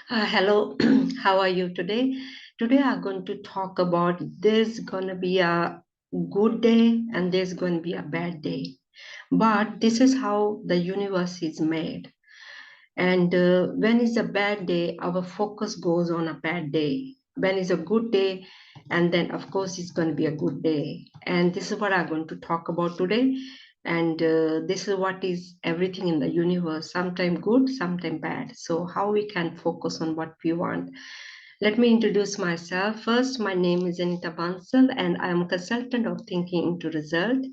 Hello, how are you today? Today I'm going to talk about there's going to be a good day and there's going to be a bad day. But this is how the universe is made. And when it's a bad day, our focus goes on a bad day. When it's a good day, and then of course it's going to be a good day. And this is what I'm going to talk about today. And this is what is everything in the universe, sometimes good, sometimes bad. So how we can focus on what we want. Let me introduce myself. First, my name is Anita Bansal, and I am a consultant of thinking into result.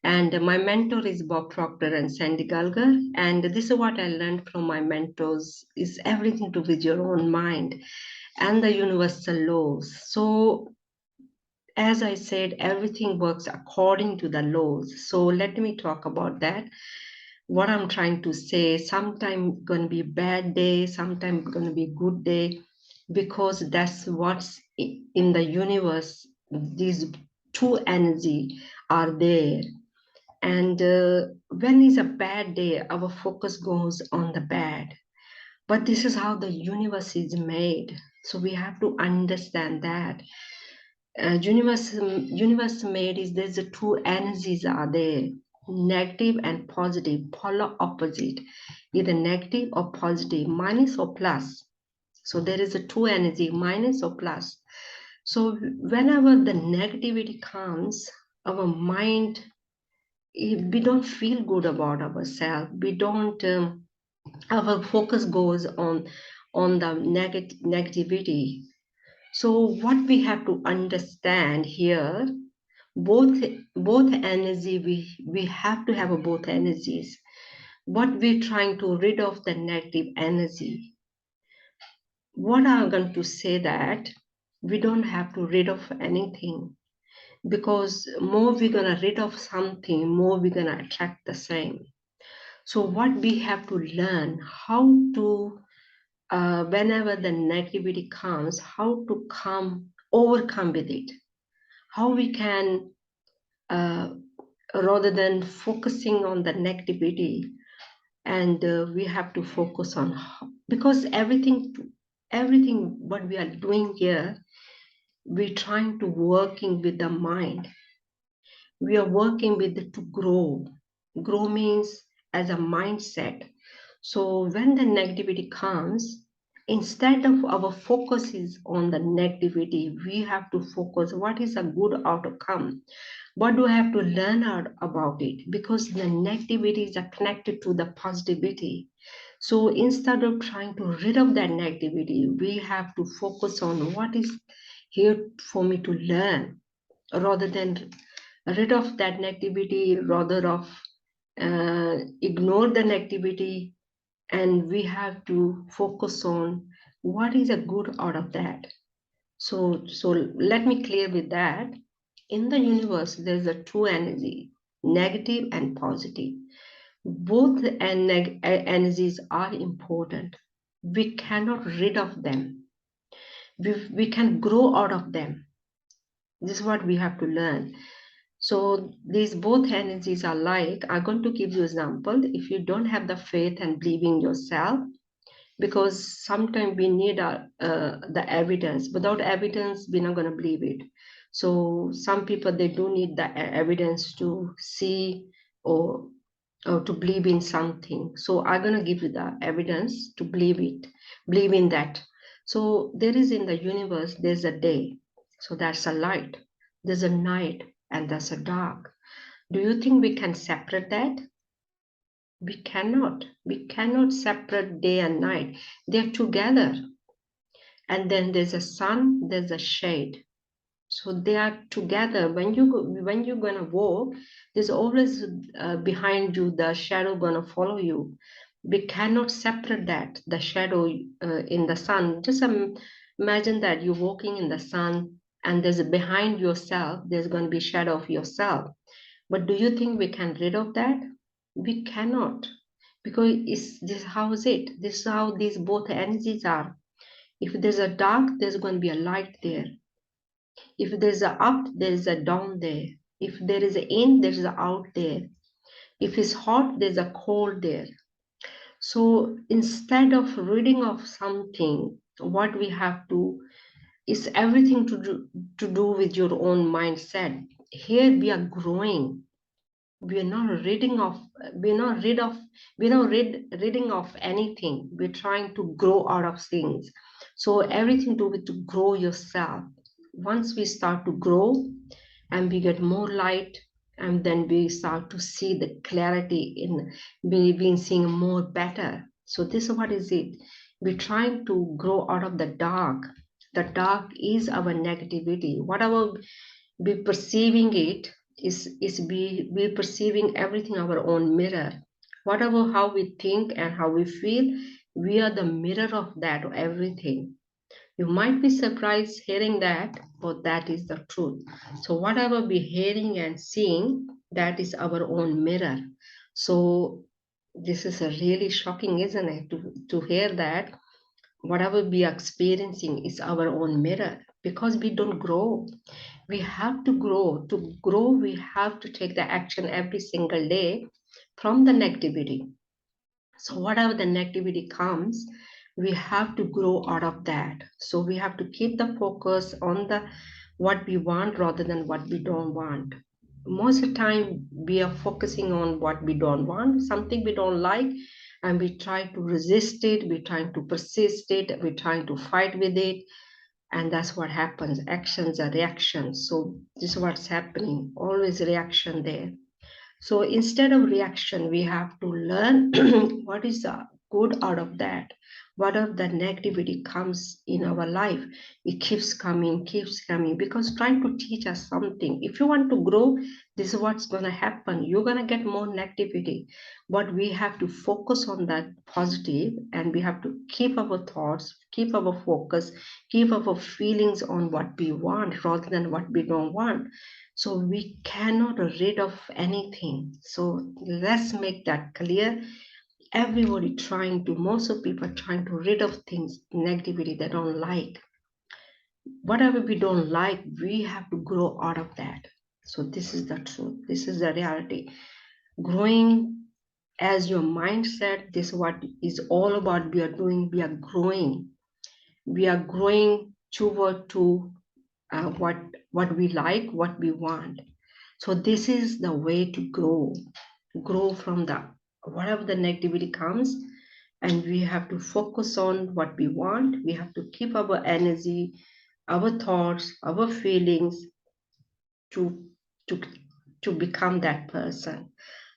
And my mentor is Bob Proctor and Sandy Gallagher. And this is what I learned from my mentors is everything to with your own mind and the universal laws. So as I said, everything works according to the laws. So let me talk about that. What I'm trying to say, sometimes going to be bad day, sometimes going to be good day, because that's what's in the universe. These two energy are there. And when it's a bad day, our focus goes on the bad. But this is how the universe is made. So we have to understand that. Universe made is there's the two energies are there, negative and positive, polar opposite, either negative or positive, minus or plus. So there is a two energy, minus or plus. So whenever the negativity comes, our mind, we don't feel good about ourselves. We don't. Our focus goes on the negativity. So what we have to understand here, both energy, we have to have both energies. What we're trying to rid of the negative energy. What I'm going to say that we don't have to rid of anything, because more we're gonna rid of something, more we're gonna attract the same. So what we have to learn how to, whenever the negativity comes, how to overcome with it, how we can, rather than focusing on the negativity, and we have to focus on because everything what we are doing here, we're trying to working with the mind. We are working with it to grow. Grow means as a mindset. So when the negativity comes, instead of our focus is on the negativity, we have to focus what is a good outcome. What do I have to learn out about it? Because the negativities are connected to the positivity. So instead of trying to rid of that negativity, we have to focus on what is here for me to learn, rather than rid of that negativity, rather of ignore the negativity, and we have to focus on what is a good out of that. So let me clear with that. In the universe, there's a two energy, negative and positive. Both energies are important. We cannot rid of them. We can grow out of them. This is what we have to learn. So these both energies are like, I'm going to give you example. If you don't have the faith and believe in yourself, because sometimes we need the evidence. Without evidence, we're not going to believe it. So some people, they do need the evidence to see, or to believe in something. So I'm going to give you the evidence to believe it, believe in that. So there is in the universe, there's a day. So that's a light. There's a night and there's a dark. Do you think we can separate that? We cannot. We cannot separate day and night. They're together. And then there's a sun, there's a shade. So they are together. When you're gonna walk, there's always behind you the shadow gonna follow you. We cannot separate that, the shadow in the sun. Just imagine that you're walking in the sun, and there's behind yourself, there's going to be shadow of yourself. But do you think we can rid of that? We cannot, because how is it? This is how these both energies are. If there's a dark, there's going to be a light there. If there's a up, there's a down there. If there is a in, there's a out there. If it's hot, there's a cold there. So instead of reading of something, what we have to is everything to do with your own mindset. Here we are growing. We are not reading of we're not rid of we're not reading of anything. We're trying to grow out of things. So everything to do with to grow yourself. Once we start to grow and we get more light, and then we start to see the clarity in we been seeing more better. So this is what is it. We're trying to grow out of the dark. The dark is our negativity. Whatever we perceiving it is we perceiving everything our own mirror. Whatever how we think and how we feel, we are the mirror of that everything. You might be surprised hearing that, but that is the truth. So whatever we hearing and seeing, that is our own mirror. So this is a really shocking, isn't it, to hear that whatever we are experiencing is our own mirror, because we don't grow. We have to grow. To grow, we have to take the action every single day from the negativity. So whatever the negativity comes, we have to grow out of that. So we have to keep the focus on the what we want rather than what we don't want. Most of the time we are focusing on what we don't want, something we don't like, and we try to resist it, we're trying to persist it, we're trying to fight with it, and that's what happens. Actions are reactions. So this is what's happening, always reaction there. So instead of reaction, we have to learn what is the good out of that. What of the negativity comes in our life? It keeps coming, because trying to teach us something. If you want to grow, this is what's going to happen. You're going to get more negativity. But we have to focus on that positive, and we have to keep our thoughts, keep our focus, keep our feelings on what we want rather than what we don't want. So we cannot rid of anything. So let's make that clear. Everybody trying to, most of people are trying to rid of things, negativity they don't like. Whatever we don't like, we have to grow out of that. So this is the truth. This is the reality. Growing as your mindset, this is what is all about. We are doing, we are growing. We are growing toward to what we like, what we want. So this is the way to grow from the whatever the negativity comes, and we have to focus on what we want. We have to keep our energy, our thoughts, our feelings to to to become that person.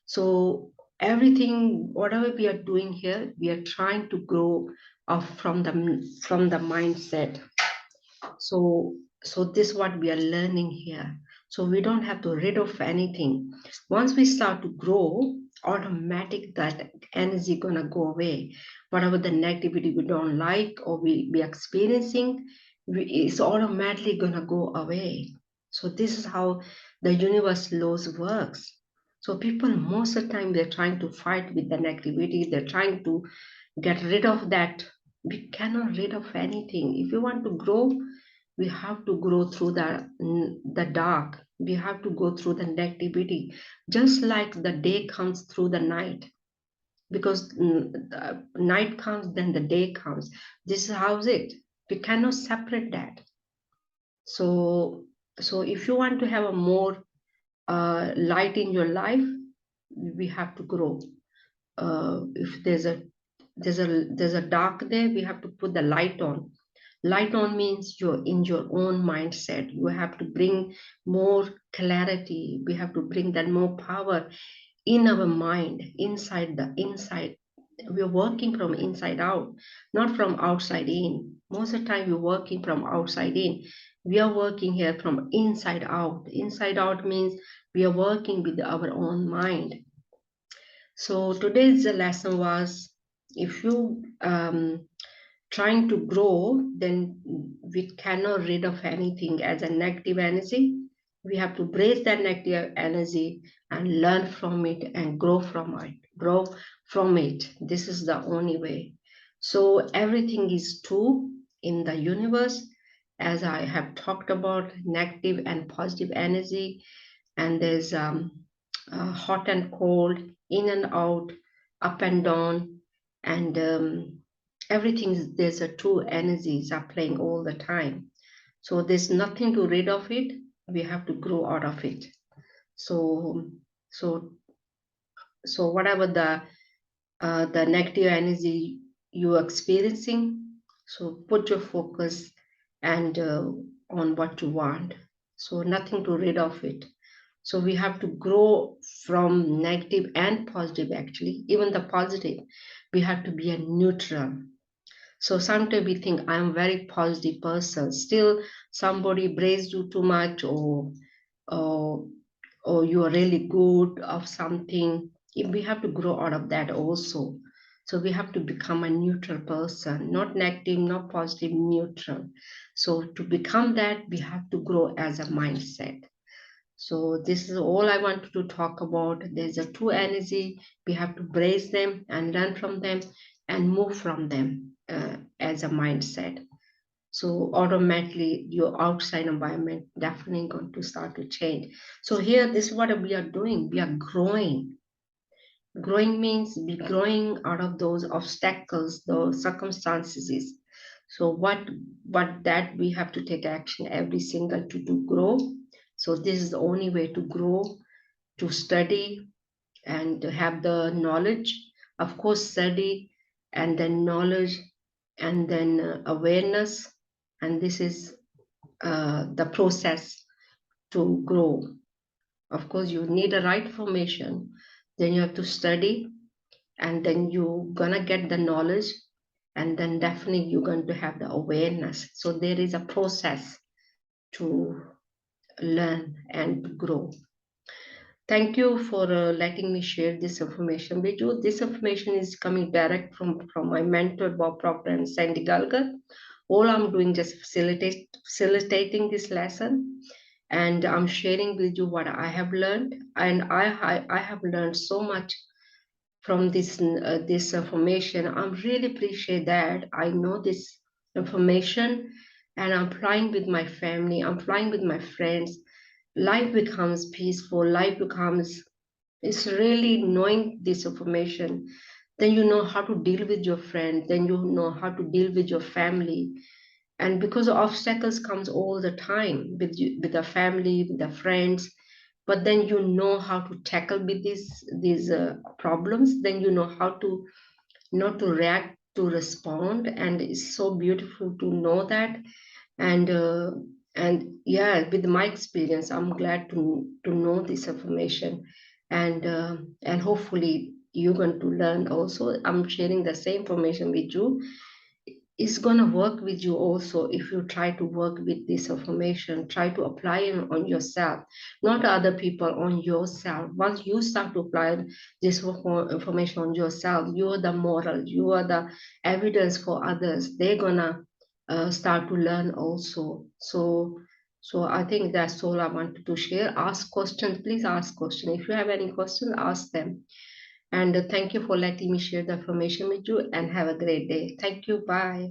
So everything, whatever we are doing here, we are trying to grow off from the mindset. So this is what we are learning here. So we don't have to rid of anything. Once we start to grow, automatic that energy gonna go away. Whatever the negativity we don't like or we experiencing, it's automatically gonna go away. So this is how the universe laws works. So people most of the time they're trying to fight with the negativity, they're trying to get rid of that. We cannot rid of anything. If you want to grow, we have to grow through the dark. We have to go through the negativity, just like the day comes through the night. Because the night comes, then the day comes. This is how it. We cannot separate that. So if you want to have a more light in your life, we have to grow. If there's a dark there, we have to put the light on. Light on means you're in your own mindset. You have to bring more clarity. We have to bring that more power in our mind, inside the inside. We're working from inside out, not from outside in. Most of the time we're working from outside in. We are working here from inside out. Inside out means we are working with our own mind. So today's lesson was, if you trying to grow, then we cannot rid of anything as a negative energy. We have to brace that negative energy and learn from it and grow from it. Grow from it. This is the only way. So everything is true in the universe, as I have talked about negative and positive energy, and there's hot and cold, in and out, up and down, and everything, there's a two energies are playing all the time. So there's nothing to rid of it. We have to grow out of it. So so so whatever the negative energy you're experiencing, so put your focus and on what you want. So nothing to rid of it. So we have to grow from negative and positive, actually. Even the positive, we have to be a neutral. So sometimes we think I'm a very positive person. Still, somebody praised you too much, or or you are really good of something. We have to grow out of that also. So we have to become a neutral person, not negative, not positive, neutral. So to become that, we have to grow as a mindset. So this is all I wanted to talk about. There's a two energy. We have to brace them and learn from them and move from them as a mindset. So automatically your outside environment definitely going to start to change. So here, this is what we are doing. We are growing. Growing means be growing out of those obstacles, those circumstances. So what that we have to take action every single to do grow. So this is the only way to grow, to study and to have the knowledge. Of course, study and then knowledge and then awareness. And this is the process to grow. Of course, you need the right information. Then you have to study, and then you're gonna get the knowledge, and then definitely you're going to have the awareness. So there is a process to learn and to grow. Thank you for letting me share this information with you. This information is coming direct from my mentor, Bob Proctor and Sandy Gallagher. All I'm doing just facilitating this lesson, and I'm sharing with you what I have learned. And I have learned so much from this information. I really appreciate that. I know this information, and I'm flying with my family. I'm flying with my friends. Life becomes peaceful. Life becomes, it's really knowing this information. Then you know how to deal with your friend. Then you know how to deal with your family. And because obstacles comes all the time with you, with the family, with the friends, but then you know how to tackle with these problems. Then you know how to not to react, to respond, and it's so beautiful to know that. And and yeah, with my experience, I'm glad to know this information, and hopefully you're going to learn also. I'm sharing the same information with you. It's going to work with you also. If you try to work with this information, try to apply it on yourself, not other people, on yourself. Once you start to apply this information on yourself, you are the model, you are the evidence for others. They're gonna start to learn also. So I think that's all I wanted to share. Ask questions, please ask questions. If you have any questions, ask them. And thank you for letting me share the information with you, and have a great day. Thank you. Bye.